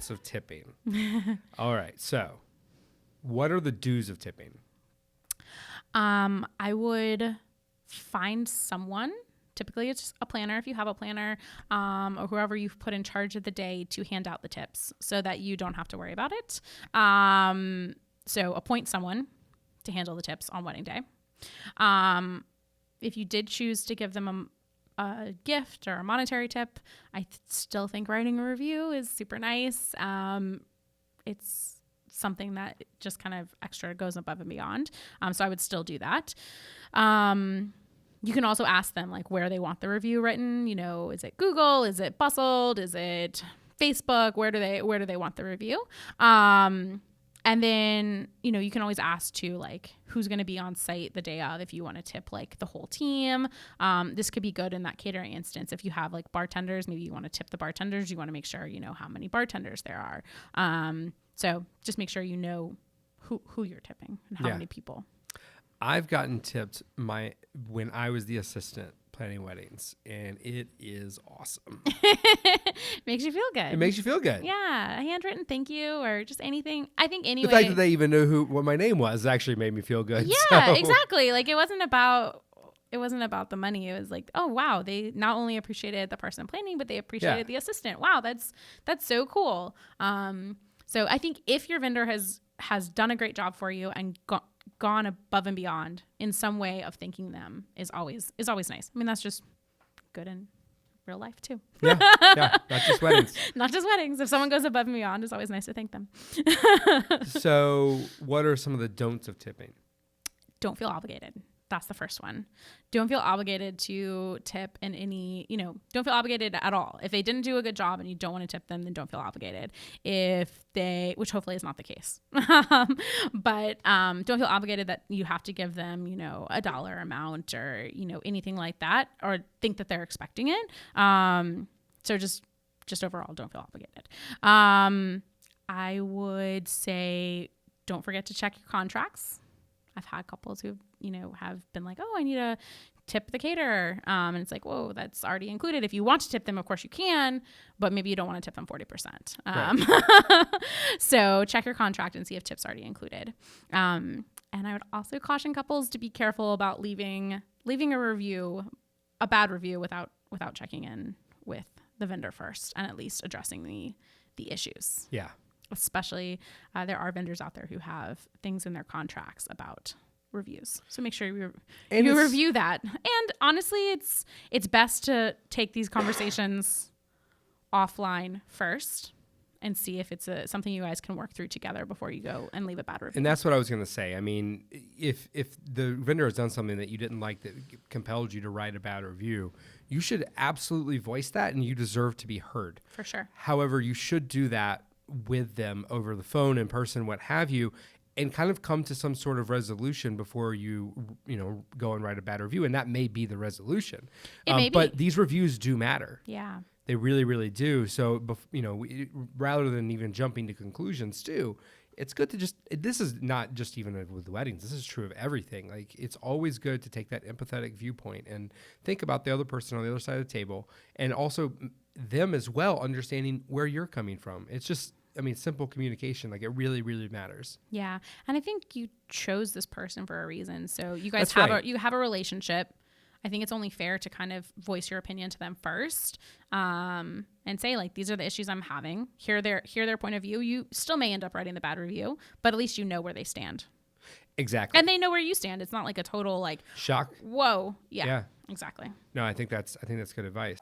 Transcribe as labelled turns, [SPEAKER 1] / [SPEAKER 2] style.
[SPEAKER 1] don'ts of tipping. All right. So what are the do's of tipping?
[SPEAKER 2] I would find someone, typically it's a planner if you have a planner, or whoever you've put in charge of the day to hand out the tips so that you don't have to worry about it. So appoint someone to handle the tips on wedding day. If you did choose to give them a gift or a monetary tip, I still think writing a review is super nice. It's something that just kind of extra goes above and beyond. So I would still do that. You can also ask them like where they want the review written. You know, is it Google? Is it Bustld? Is it Facebook? Where do they want the review? And then, you know, you can always ask too, like who's going to be on site the day of, if you want to tip like the whole team. This could be good in that catering instance. If you have like bartenders, maybe you want to tip the bartenders. You want to make sure you know how many bartenders there are. So just make sure you know who you're tipping and how many people.
[SPEAKER 1] I've gotten tipped when I was the assistant planning weddings, and it is awesome.
[SPEAKER 2] Makes you feel good.
[SPEAKER 1] It makes you feel good.
[SPEAKER 2] Yeah, a handwritten thank you or just anything. I think anyway.
[SPEAKER 1] The fact that they even knew what my name was actually made me feel good.
[SPEAKER 2] Yeah, so. Exactly. Like it wasn't about the money. It was like, oh wow, they not only appreciated the person planning, but they appreciated the assistant. Wow, that's so cool. So I think if your vendor has done a great job for you and gone above and beyond in some way of thanking them is always nice. I mean, that's just good in real life too.
[SPEAKER 1] Yeah, not just weddings.
[SPEAKER 2] Not just weddings. If someone goes above and beyond, it's always nice to thank them.
[SPEAKER 1] So what are some of the don'ts of tipping?
[SPEAKER 2] Don't feel obligated. That's the first one. Don't feel obligated to tip in any, don't feel obligated at all. If they didn't do a good job and you don't want to tip them, then don't feel obligated. Which hopefully is not the case, but don't feel obligated that you have to give them, a dollar amount or, anything like that, or think that they're expecting it. So just overall, don't feel obligated. I would say don't forget to check your contracts. I've had couples who, have been like, oh, I need to tip the caterer. And it's like, whoa, that's already included. If you want to tip them, of course you can, but maybe you don't want to tip them 40%.
[SPEAKER 1] Right.
[SPEAKER 2] So check your contract and see if tip's already included. And I would also caution couples to be careful about leaving a bad review without checking in with the vendor first and at least addressing the issues.
[SPEAKER 1] Yeah. Especially
[SPEAKER 2] there are vendors out there who have things in their contracts about reviews. So make sure you review that. And honestly, it's best to take these conversations offline first and see if it's something you guys can work through together before you go and leave a bad review.
[SPEAKER 1] And that's what I was going to say. I mean, if the vendor has done something that you didn't like that compelled you to write a bad review, you should absolutely voice that, and you deserve to be heard.
[SPEAKER 2] For sure.
[SPEAKER 1] However, you should do that with them over the phone, in person, what have you, and kind of come to some sort of resolution before you go and write a bad review. And that may be the resolution. But these reviews do matter.
[SPEAKER 2] Yeah.
[SPEAKER 1] They really, really do. So, rather than even jumping to conclusions too, it's good to this is not just even with weddings. This is true of everything. Like, it's always good to take that empathetic viewpoint and think about the other person on the other side of the table, and also them as well, understanding where you're coming from. It's just, simple communication. Like, it really, really matters.
[SPEAKER 2] Yeah. And I think you chose this person for a reason. So you guys you have a relationship. I think it's only fair to kind of voice your opinion to them first, and say, like, these are the issues I'm having. Hear their point of view. You still may end up writing the bad review, but at least you know where they stand.
[SPEAKER 1] Exactly.
[SPEAKER 2] And they know where you stand. It's not like a total like
[SPEAKER 1] shock.
[SPEAKER 2] Whoa. Yeah. Exactly.
[SPEAKER 1] No, I think that's good advice.